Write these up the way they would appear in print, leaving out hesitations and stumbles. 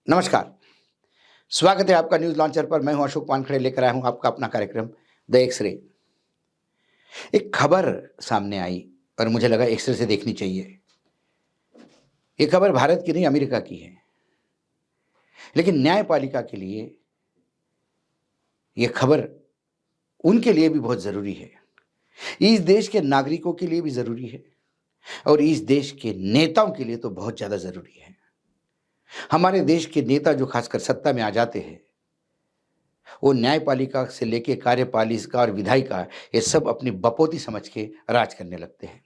नमस्कार। स्वागत है आपका न्यूज़ लॉन्चर पर। मैं हूं अशोक वानखेड़े, लेकर आया हूं आपका अपना कार्यक्रम द एक्स-रे। एक खबर सामने आई और मुझे लगा एक्स-रे से देखनी चाहिए। ये खबर भारत की नहीं, अमेरिका की है। लेकिन न्यायपालिका के लिए ये खबर उनके लिए भी बहुत ज़रूरी है। इस देश के नागरिकों के लिए भी ज़रूरी है और इस देश के नेताओं के लिए तो बहुत ज़्यादा ज़रूरी है। हमारे देश के नेता जो खासकर सत्ता में आ जाते हैं, वो न्यायपालिका से लेके कार्यपालिका और विधायिका, ये सब अपनी बपोती समझ के राज करने लगते हैं।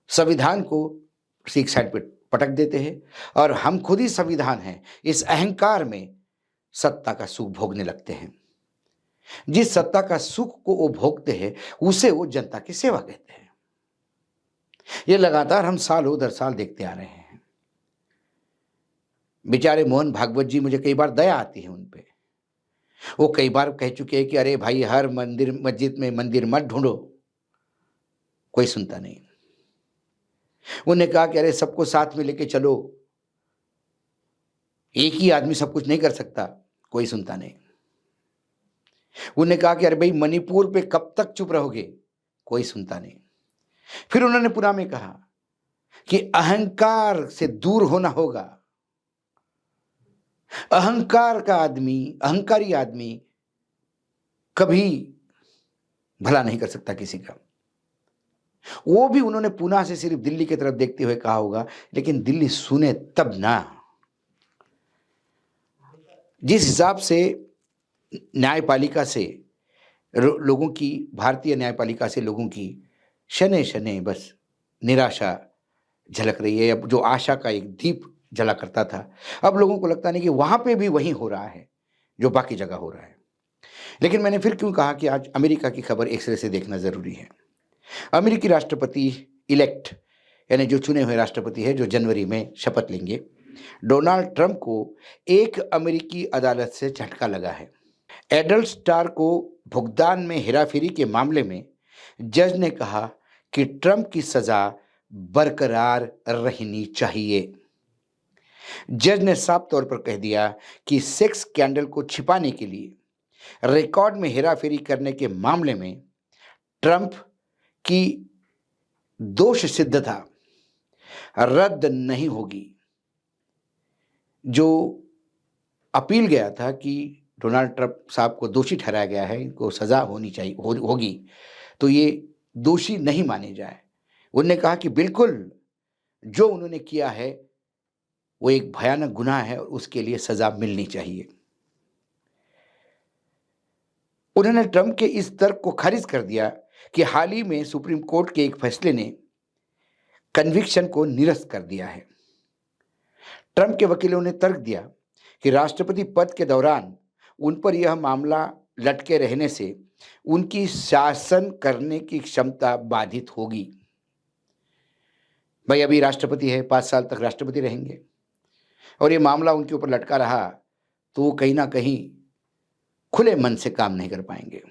संविधान को सीक साइड पे पटक देते हैं और हम खुद ही संविधान हैं, इस अहंकार में सत्ता का सुख भोगने लगते हैं। जिस सत्ता का सुख को वो भोगते हैं, उसे वो जनता की सेवा कहते हैं। ये लगातार हम सालों दर साल देखते आ रहे हैं। बेचारे मोहन भागवत जी, मुझे कई बार दया आती है उन पे। वो कई बार कह चुके हैं कि अरे भाई, हर मंदिर मस्जिद में मंदिर मत ढूंढो। कोई सुनता नहीं। उन्होंने कहा कि अरे सबको साथ में लेके चलो, एक ही आदमी सब कुछ नहीं कर सकता। कोई सुनता नहीं। उन्होंने कहा कि अरे भाई, मणिपुर पे कब तक चुप रहोगे। कोई सुनता नहीं। फिर उन्होंने पुनः में कहा कि अहंकार से दूर होना होगा। अहंकार का आदमी, अहंकारी आदमी कभी भला नहीं कर सकता किसी का। वो भी उन्होंने पुनः से सिर्फ दिल्ली की तरफ देखते हुए कहा होगा, लेकिन दिल्ली सुने तब ना। जिस हिसाब से न्यायपालिका से लोगों की, भारतीय न्यायपालिका से लोगों की शनै शनै बस निराशा झलक रही है। अब जो आशा का एक दीप जला करता था, अब लोगों को लगता नहीं कि वहां पे भी वही हो रहा है जो बाकी जगह हो रहा है। लेकिन मैंने फिर क्यों कहा कि आज अमेरिका की खबर एक्स-रे से देखना जरूरी है। अमेरिकी राष्ट्रपति इलेक्ट, यानी जो चुने हुए राष्ट्रपति है, जो जनवरी में शपथ लेंगे, डोनाल्ड ट्रंप को एक अमेरिकी अदालत से झटका लगा है। एडल्ट स्टार को भुगतान में हेराफेरी के मामले में जज ने कहा कि ट्रंप की सजा बरकरार रहनी चाहिए। जज ने साफ तौर पर कह दिया कि सेक्स स्कैंडल को छिपाने के लिए रिकॉर्ड में हेराफेरी करने के मामले में ट्रंप की दोष सिद्धता रद्द नहीं होगी। जो अपील गया था कि डोनाल्ड ट्रंप साहब को दोषी ठहराया गया है, इनको सजा होनी चाहिए होगी, तो ये दोषी नहीं माने जाए। उन्होंने कहा कि बिल्कुल जो उन्होंने किया है वो एक भयानक गुनाह है और उसके लिए सजा मिलनी चाहिए। उन्होंने ट्रंप के इस तर्क को खारिज कर दिया कि हाल ही में सुप्रीम कोर्ट के एक फैसले ने कन्विक्शन को निरस्त कर दिया है। ट्रंप के वकीलों ने तर्क दिया कि राष्ट्रपति पद के दौरान उन पर यह मामला लटके रहने से उनकी शासन करने की क्षमता बाधित होगी। भाई, अभी राष्ट्रपति है, 5 साल तक राष्ट्रपति रहेंगे और ये मामला उनके ऊपर लटका रहा तो वो कहीं ना कहीं खुले मन से काम नहीं कर पाएंगे।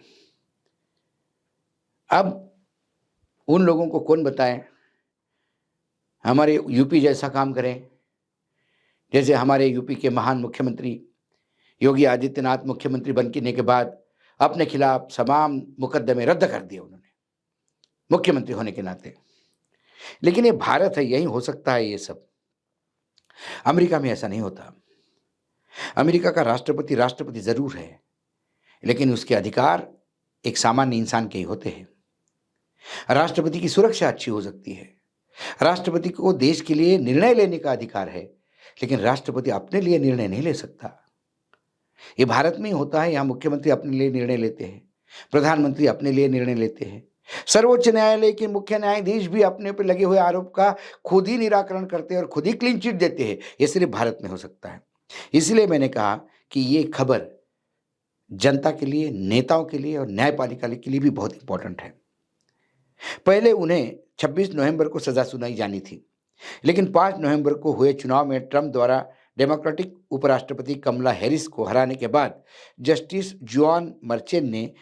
अब उन लोगों को कौन बताए हमारे यूपी जैसा काम करें। जैसे हमारे यूपी के महान मुख्यमंत्री योगी आदित्यनाथ मुख्यमंत्री बनने के बाद अपने खिलाफ तमाम मुकदमे रद्द कर दिए उन्होंने, मुख्यमंत्री होने के नाते। लेकिन ये भारत है, यही हो सकता है ये सब। अमेरिका में ऐसा नहीं होता। अमेरिका का राष्ट्रपति राष्ट्रपति जरूर है, लेकिन उसके अधिकार एक सामान्य इंसान के ही होते हैं। राष्ट्रपति की सुरक्षा अच्छी हो सकती है, राष्ट्रपति को देश के लिए निर्णय लेने का अधिकार है, लेकिन राष्ट्रपति अपने लिए निर्णय नहीं ले सकता। ये भारत में ही होता है। यहाँ मुख्यमंत्री अपने लिए निर्णय लेते हैं, प्रधानमंत्री अपने लिए निर्णय लेते हैं, सर्वोच्च न्यायालय के मुख्य न्यायाधीश भी अपने पर लगे हुए आरोप का खुद ही निराकरण करते हैं और खुद ही क्लीन चिट देते हैं। ये सिर्फ भारत में हो सकता है। इसलिए मैंने कहा कि ये खबर जनता के लिए, नेताओं के लिए और न्यायपालिका के लिए भी बहुत इंपॉर्टेंट है। पहले उन्हें 26 नवंबर को सजा सुनाई जानी थी, लेकिन 5 नवंबर को हुए चुनाव में ट्रंप द्वारा डेमोक्रेटिक उपराष्ट्रपति कमला हैरिस को हराने के बाद जस्टिस जॉन मर्चेंट ने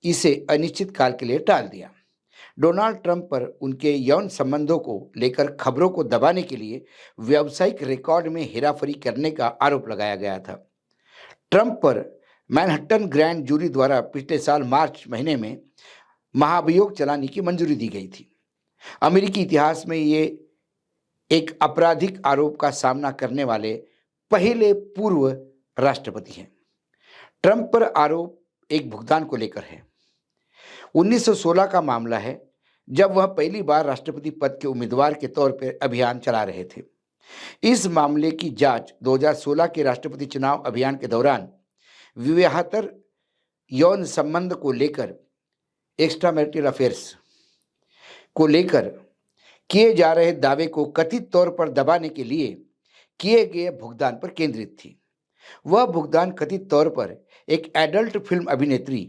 इसे अनिश्चित काल के लिए टाल दिया। डोनाल्ड ट्रंप पर उनके यौन संबंधों को लेकर खबरों को दबाने के लिए व्यावसायिक रिकॉर्ड में हेराफेरी करने का आरोप लगाया गया था। ट्रंप पर मैनहट्टन ग्रैंड जूरी द्वारा पिछले साल मार्च महीने में महाभियोग चलाने की मंजूरी दी गई थी। अमेरिकी इतिहास में ये एक आपराधिक आरोप का सामना करने वाले पहले पूर्व राष्ट्रपति हैं। ट्रंप पर आरोप एक भुगतान को लेकर है। 1916 का मामला है, जब वह पहली बार राष्ट्रपति पद के उम्मीदवार के तौर पर अभियान चला रहे थे। इस मामले की जांच 2016 के राष्ट्रपति चुनाव अभियान के दौरान विवाहेतर यौन संबंध को लेकर, एक्स्ट्रा मैरिटल अफेयर्स को लेकर किए जा रहे दावे को कथित तौर पर दबाने के लिए किए गए भुगतान पर केंद्रित थी। वह भुगतान कथित तौर पर एक एडल्ट फिल्म अभिनेत्री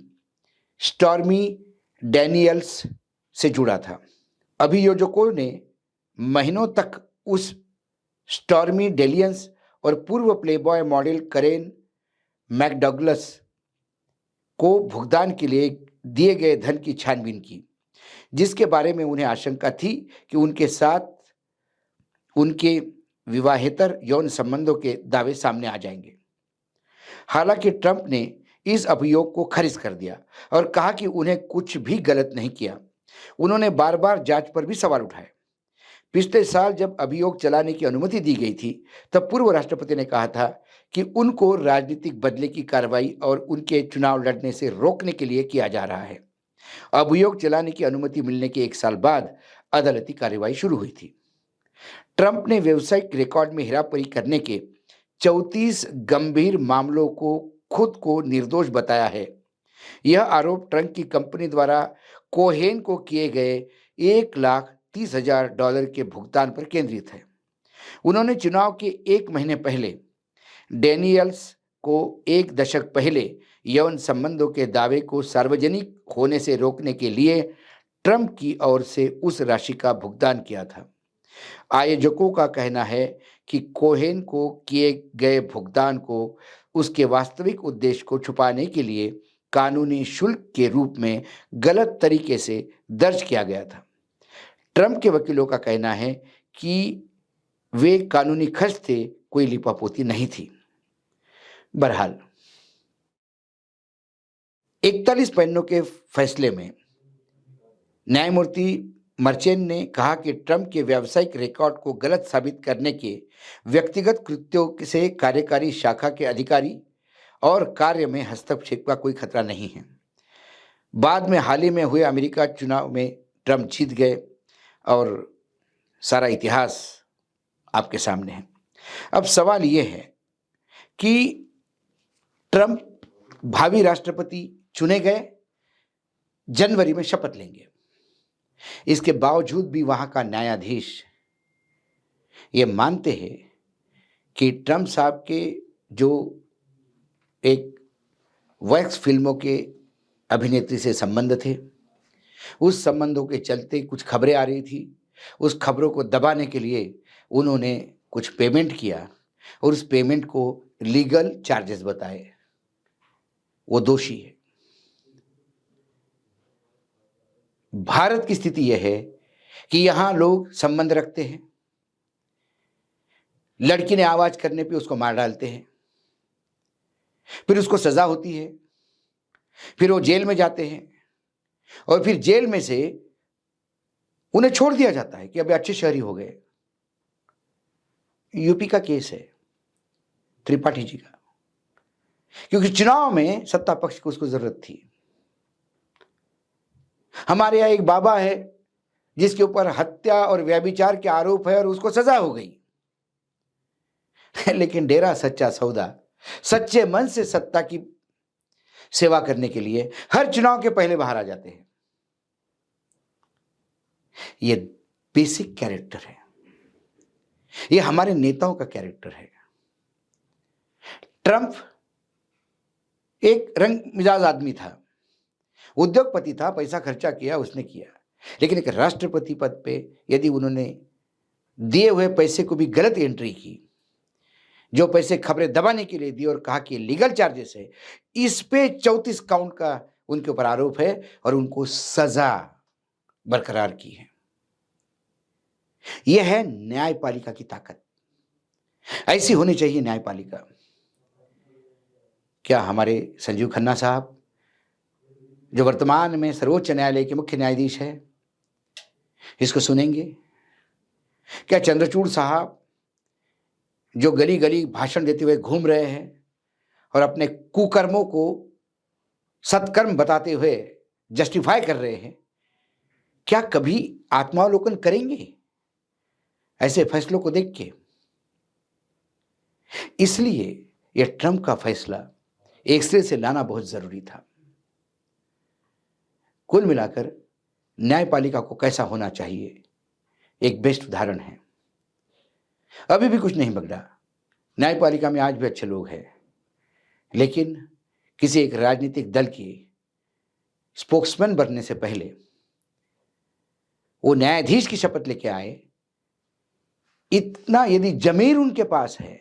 स्टॉर्मी डैनियल्स से जुड़ा था। अभियोजकों ने महीनों तक उस स्टॉर्मी डेलियंस और पूर्व प्लेबॉय मॉडल करेन मैकडगलस को भुगतान के लिए दिए गए धन की छानबीन की, जिसके बारे में उन्हें आशंका थी कि उनके साथ उनके विवाहेतर यौन संबंधों के दावे सामने आ जाएंगे। हालांकि ट्रंप ने इस अभियोग को खारिज कर दिया और कहा कि उन्हें कुछ भी गलत नहीं किया। उन्होंने बार बार जांच पर भी सवाल उठाए। पिछले साल जब अभियोग चलाने की अनुमति दी गई थी, तब पूर्व राष्ट्रपति ने कहा था कि उनको राजनीतिक बदले की कार्रवाई और उनके चुनाव लड़ने से रोकने के लिए किया जा रहा है। अभियोग चलाने की अनुमति मिलने के 1 साल बाद अदालती कार्रवाई शुरू हुई थी। ट्रंप ने व्यावसायिक रिकॉर्ड में हेराफेरी करने के 34 गंभीर मामलों को खुद को निर्दोष बताया है। यह आरोप ट्रंप की कंपनी द्वारा कोहेन को किए गए $1,30,000 के भुगतान पर केंद्रित है। उन्होंने चुनाव के 1 महीने पहले डैनियल्स को 1 दशक पहले यौन संबंधों के दावे को सार्वजनिक होने से रोकने के लिए ट्रंप की ओर से उस राशि का भुगतान किया था। आयोजकों का कहना है कि कोहेन को किए गए भुगतान को उसके वास्तविक उद्देश्य को छुपाने के लिए कानूनी शुल्क के रूप में गलत तरीके से दर्ज किया गया था। ट्रंप के वकीलों का कहना है कि वे कानूनी खर्च थे, कोई लिपापोती नहीं थी। बहरहाल 41 पन्नों के फैसले में न्यायमूर्ति मर्चेंट ने कहा कि ट्रंप के व्यावसायिक रिकॉर्ड को गलत साबित करने के व्यक्तिगत कृत्यों से कार्यकारी शाखा के अधिकारी और कार्य में हस्तक्षेप का कोई खतरा नहीं है। बाद में हाल ही में हुए अमेरिका चुनाव में ट्रंप जीत गए और सारा इतिहास आपके सामने है। अब सवाल ये है कि ट्रंप भावी राष्ट्रपति चुने गए, जनवरी में शपथ लेंगे। इसके बावजूद भी वहां का न्यायाधीश ये मानते हैं कि ट्रंप साहब के जो एक वैक्स फिल्मों के अभिनेत्री से संबंध थे, उस संबंधों के चलते कुछ खबरें आ रही थी। उस खबरों को दबाने के लिए उन्होंने कुछ पेमेंट किया और उस पेमेंट को लीगल चार्जेस बताए। वो दोषी है। भारत की स्थिति यह है कि यहां लोग संबंध रखते हैं, लड़की ने आवाज करने पे उसको मार डालते हैं, फिर उसको सजा होती है, फिर वो जेल में जाते हैं और फिर जेल में से उन्हें छोड़ दिया जाता है कि अभी अच्छे शहरी हो गए। यूपी का केस है त्रिपाठी जी का, क्योंकि चुनाव में सत्ता पक्ष को उसको जरूरत थी। हमारे यहां एक बाबा है जिसके ऊपर हत्या और व्यभिचार के आरोप है और उसको सजा हो गई, लेकिन डेरा सच्चा सौदा सच्चे मन से सत्ता की सेवा करने के लिए हर चुनाव के पहले बाहर आ जाते हैं। ये बेसिक कैरेक्टर है, ये हमारे नेताओं का कैरेक्टर है। ट्रंप एक रंग मिजाज आदमी था, उद्योगपति था, पैसा खर्चा किया उसने किया, लेकिन एक राष्ट्रपति पद पे यदि उन्होंने दिए हुए पैसे को भी गलत एंट्री की, जो पैसे खबरें दबाने के लिए दी और कहा कि लीगल चार्जेस है, इस पे 34 काउंट का उनके ऊपर आरोप है और उनको सजा बरकरार की है। यह है न्यायपालिका की ताकत। ऐसी होनी चाहिए न्यायपालिका। क्या हमारे संजीव खन्ना साहब, जो वर्तमान में सर्वोच्च न्यायालय के मुख्य न्यायाधीश हैं, इसको सुनेंगे? क्या चंद्रचूड़ साहब, जो गली गली भाषण देते हुए घूम रहे हैं और अपने कुकर्मों को सत्कर्म बताते हुए जस्टिफाई कर रहे हैं, क्या कभी आत्मावलोकन करेंगे ऐसे फैसलों को देख के? इसलिए यह ट्रंप का फैसला एक सिरे से लाना बहुत जरूरी था। कुल मिलाकर न्यायपालिका को कैसा होना चाहिए, एक बेस्ट उदाहरण है। अभी भी कुछ नहीं बिगड़ा। न्यायपालिका में आज भी अच्छे लोग हैं, लेकिन किसी एक राजनीतिक दल की स्पोक्समैन बनने से पहले वो न्यायाधीश की शपथ लेके आए। इतना यदि जमीर उनके पास है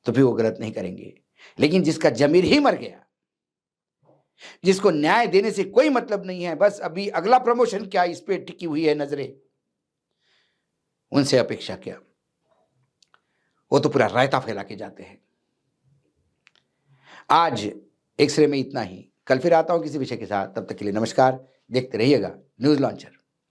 तो भी वो गलत नहीं करेंगे। लेकिन जिसका जमीर ही मर गया, जिसको न्याय देने से कोई मतलब नहीं है, बस अभी अगला प्रमोशन क्या इस पे टिकी हुई है नजरें, उनसे अपेक्षा क्या? वो तो पूरा रायता फैला के जाते हैं। आज एक्सरे में इतना ही। कल फिर आता हूं किसी विषय के साथ। तब तक के लिए नमस्कार। देखते रहिएगा न्यूज लॉन्चर।